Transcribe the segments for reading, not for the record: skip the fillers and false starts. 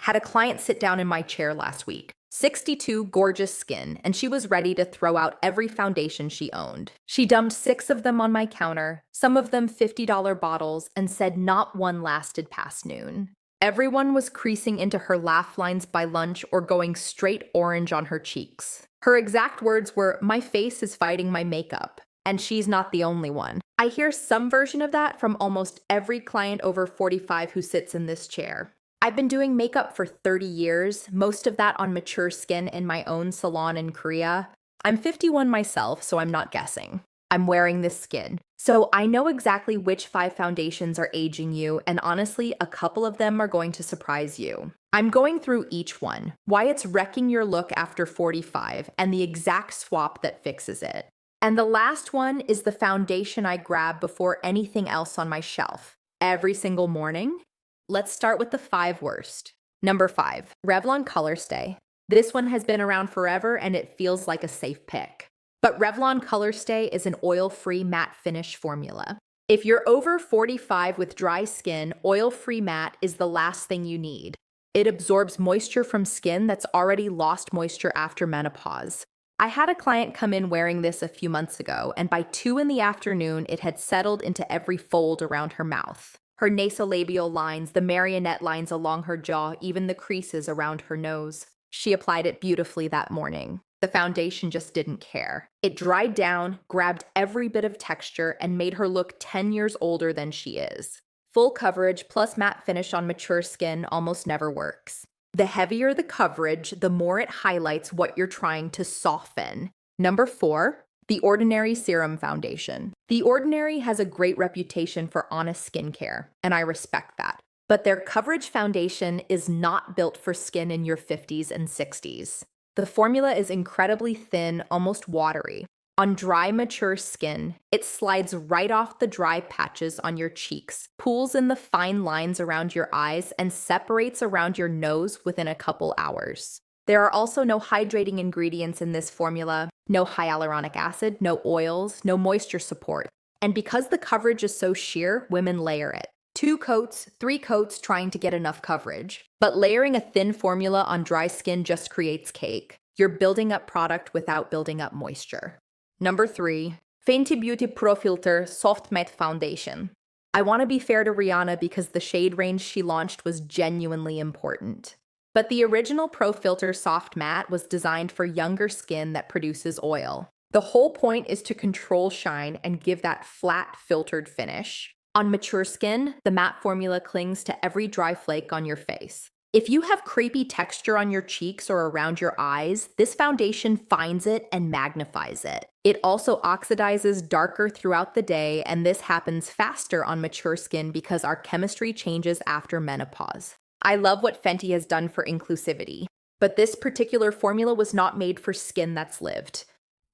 Had a client sit down in my chair last week. 62, gorgeous skin, and she was ready to throw out every foundation she owned. She dumped 6 of them on my counter, some of them $50 bottles, and said not one lasted past noon. Everyone was creasing into her laugh lines by lunch or going straight orange on her cheeks. Her exact words were, "My face is fighting my makeup." And she's not the only one. I hear some version of that from almost every client over 45 who sits in this chair. I've been doing makeup for 30 years, most of that on mature skin in my own salon in Korea. I'm 51 myself, so I'm not guessing. I'm wearing this skin. So I know exactly which 5 foundations are aging you, and honestly, a couple of them are going to surprise you. I'm going through each one, why it's wrecking your look after 45, and the exact swap that fixes it. And the last one is the foundation I grab before anything else on my shelf, every single morning. Let's start with the 5 worst. Number 5, Revlon Color Stay. This one has been around forever and it feels like a safe pick. But Revlon Color Stay is an oil-free matte finish formula. If you're over 45 with dry skin, oil-free matte is the last thing you need. It absorbs moisture from skin that's already lost moisture after menopause. I had a client come in wearing this a few months ago, and by 2 in the afternoon, it had settled into every fold around her mouth. Her nasolabial lines, the marionette lines along her jaw, even the creases around her nose. She applied it beautifully that morning. The foundation just didn't care. It dried down, grabbed every bit of texture, and made her look 10 years older than she is. Full coverage plus matte finish on mature skin almost never works. The heavier the coverage, the more it highlights what you're trying to soften. Number 4, The Ordinary Serum Foundation. The Ordinary has a great reputation for honest skincare, and I respect that. But their coverage foundation is not built for skin in your 50s and 60s. The formula is incredibly thin, almost watery. On dry, mature skin, it slides right off the dry patches on your cheeks, pools in the fine lines around your eyes, and separates around your nose within a couple hours. There are also no hydrating ingredients in this formula, no hyaluronic acid, no oils, no moisture support. And because the coverage is so sheer, women layer it. 2 coats, 3 coats trying to get enough coverage. But layering a thin formula on dry skin just creates cake. You're building up product without building up moisture. Number 3, Fenty Beauty Pro Filter Soft Matte Foundation. I want to be fair to Rihanna because the shade range she launched was genuinely important. But the original Pro Filter Soft Matte was designed for younger skin that produces oil. The whole point is to control shine and give that flat, filtered finish. On mature skin, the matte formula clings to every dry flake on your face. If you have crepey texture on your cheeks or around your eyes, this foundation finds it and magnifies it. It also oxidizes darker throughout the day, and this happens faster on mature skin because our chemistry changes after menopause. I love what Fenty has done for inclusivity, but this particular formula was not made for skin that's lived.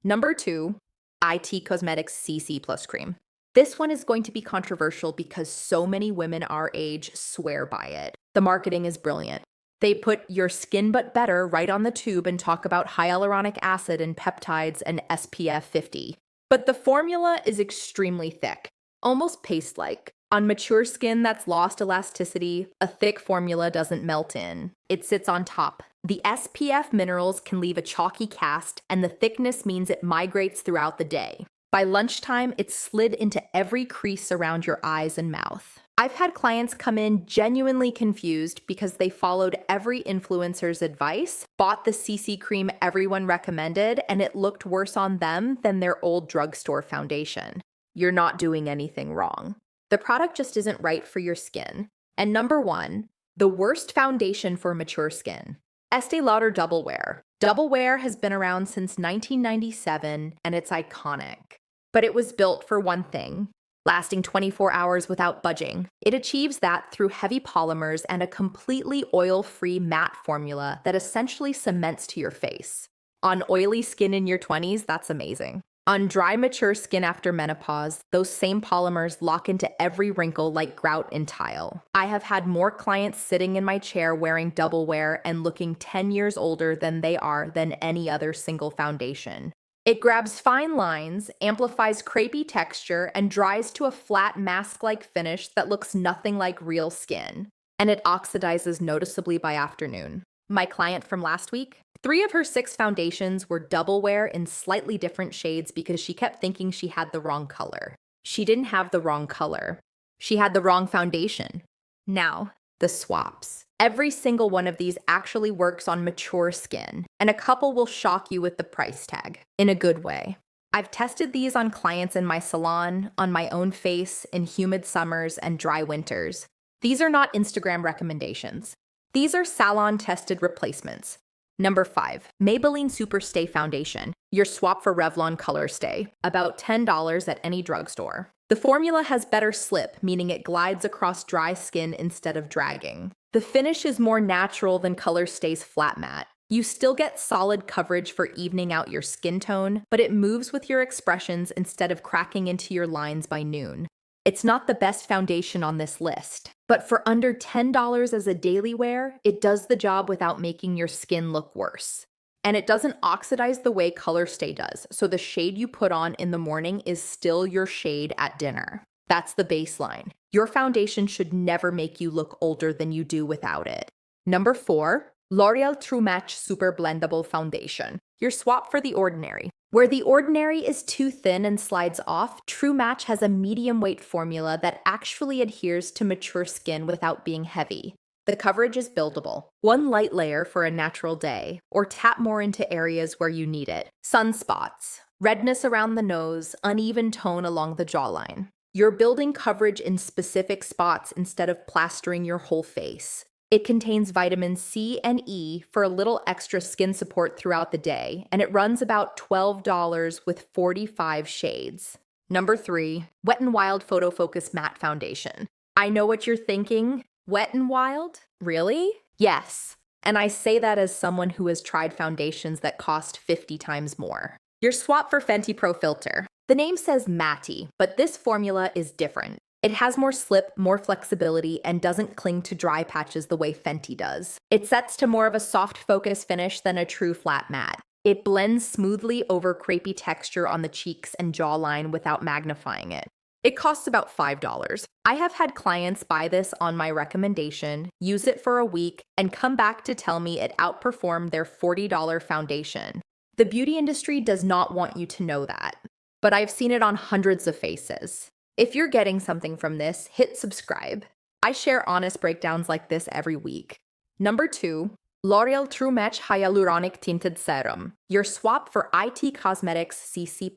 Number 2, IT Cosmetics CC Plus Cream. This one is going to be controversial because so many women our age swear by it. The marketing is brilliant. They put your skin but better right on the tube and talk about hyaluronic acid and peptides and SPF 50. But the formula is extremely thick, almost paste-like. On mature skin that's lost elasticity, a thick formula doesn't melt in. It sits on top. The SPF minerals can leave a chalky cast, and the thickness means it migrates throughout the day. By lunchtime, it's slid into every crease around your eyes and mouth. I've had clients come in genuinely confused because they followed every influencer's advice, bought the CC cream everyone recommended, and it looked worse on them than their old drugstore foundation. You're not doing anything wrong. The product just isn't right for your skin. And number 1, the worst foundation for mature skin. Estee Lauder Double Wear. Double Wear has been around since 1997, and it's iconic. But it was built for one thing, lasting 24 hours without budging. It achieves that through heavy polymers and a completely oil-free matte formula that essentially cements to your face. On oily skin in your 20s, that's amazing. On dry, mature skin after menopause, those same polymers lock into every wrinkle like grout in tile. I have had more clients sitting in my chair wearing Double Wear and looking 10 years older than they are than any other single foundation. It grabs fine lines, amplifies crepey texture, and dries to a flat mask-like finish that looks nothing like real skin. and it oxidizes noticeably by afternoon. My client from last week, 3 of her 6 foundations were double wear in slightly different shades because she kept thinking she had the wrong color. She didn't have the wrong color. She had the wrong foundation. Now, the swaps. Every single one of these actually works on mature skin, and a couple will shock you with the price tag, in a good way. I've tested these on clients in my salon, on my own face, in humid summers and dry winters. These are not Instagram recommendations. These are salon-tested replacements. Number 5, Maybelline Superstay Foundation, your swap for Revlon Color Stay, about $10 at any drugstore. The formula has better slip, meaning it glides across dry skin instead of dragging. The finish is more natural than Color Stay's flat matte. You still get solid coverage for evening out your skin tone, but it moves with your expressions instead of cracking into your lines by noon. It's not the best foundation on this list, but for under $10 as a daily wear, it does the job without making your skin look worse. And it doesn't oxidize the way Color Stay does, so the shade you put on in the morning is still your shade at dinner. That's the baseline. Your foundation should never make you look older than you do without it. Number 4, L'Oreal True Match Super Blendable Foundation, your swap for The Ordinary. Where The Ordinary is too thin and slides off, True Match has a medium weight formula that actually adheres to mature skin without being heavy. The coverage is buildable. One light layer for a natural day, or tap more into areas where you need it. Sunspots, redness around the nose, uneven tone along the jawline. You're building coverage in specific spots instead of plastering your whole face. It contains vitamin C and E for a little extra skin support throughout the day, and it runs about $12 with 45 shades. Number 3, Wet n Wild Photo Focus Matte Foundation. I know what you're thinking. Wet n Wild? Really? Yes. And I say that as someone who has tried foundations that cost 50 times more. Your swap for Fenty Pro Filter. The name says matte, but this formula is different. It has more slip, more flexibility, and doesn't cling to dry patches the way Fenty does. It sets to more of a soft focus finish than a true flat matte. It blends smoothly over crepey texture on the cheeks and jawline without magnifying it. It costs about $5. I have had clients buy this on my recommendation, use it for a week, and come back to tell me it outperformed their $40 foundation. The beauty industry does not want you to know that, but I've seen it on hundreds of faces. If you're getting something from this, hit subscribe. I share honest breakdowns like this every week. Number 2, L'Oreal True Match Hyaluronic Tinted Serum, your swap for IT Cosmetics CC+,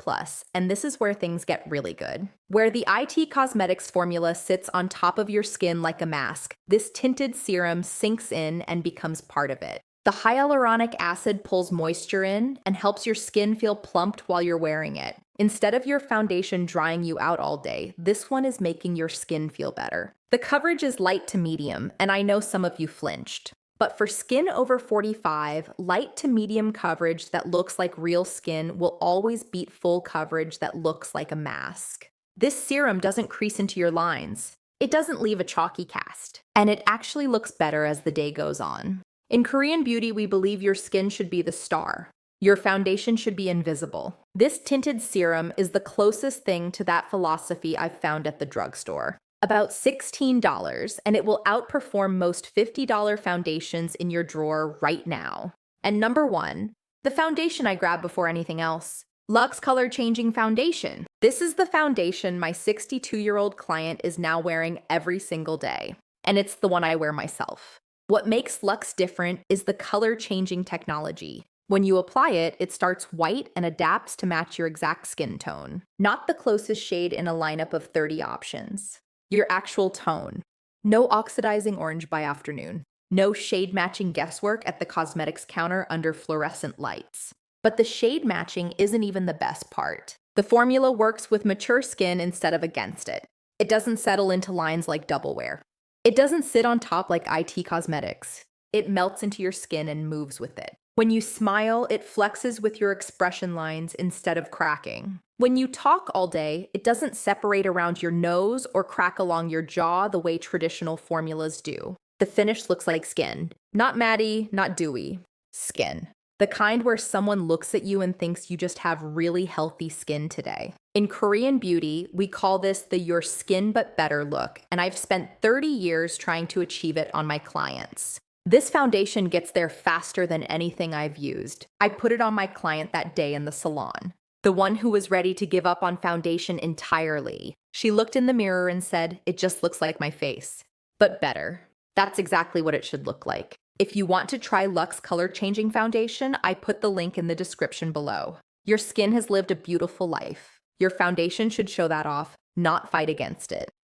and this is where things get really good. Where the IT Cosmetics formula sits on top of your skin like a mask, this tinted serum sinks in and becomes part of it. The hyaluronic acid pulls moisture in and helps your skin feel plumped while you're wearing it. Instead of your foundation drying you out all day, this one is making your skin feel better. The coverage is light to medium, and I know some of you flinched. But for skin over 45, light to medium coverage that looks like real skin will always beat full coverage that looks like a mask. This serum doesn't crease into your lines. It doesn't leave a chalky cast. And it actually looks better as the day goes on. In Korean beauty, we believe your skin should be the star. Your foundation should be invisible. This tinted serum is the closest thing to that philosophy I've found at the drugstore. About $16, and it will outperform most $50 foundations in your drawer right now. And number 1, the foundation I grab before anything else. Luxe Color Changing Foundation. This is the foundation my 62-year-old client is now wearing every single day. And it's the one I wear myself. What makes Luxe different is the color-changing technology. When you apply it, it starts white and adapts to match your exact skin tone. Not the closest shade in a lineup of 30 options. Your actual tone. No oxidizing orange by afternoon. No shade-matching guesswork at the cosmetics counter under fluorescent lights. But the shade matching isn't even the best part. The formula works with mature skin instead of against it. It doesn't settle into lines like double wear. It doesn't sit on top like IT Cosmetics. It melts into your skin and moves with it. When you smile, it flexes with your expression lines instead of cracking. When you talk all day, it doesn't separate around your nose or crack along your jaw the way traditional formulas do. The finish looks like skin. Not matty, not dewy. Skin. The kind where someone looks at you and thinks you just have really healthy skin today. In Korean beauty, we call this the your skin but better look, and I've spent 30 years trying to achieve it on my clients. This foundation gets there faster than anything I've used. I put it on my client that day in the salon, the one who was ready to give up on foundation entirely. She looked in the mirror and said, "It just looks like my face, but better." That's exactly what it should look like. If you want to try Luxe color changing foundation, I put the link in the description below. Your skin has lived a beautiful life. Your foundation should show that off, not fight against it.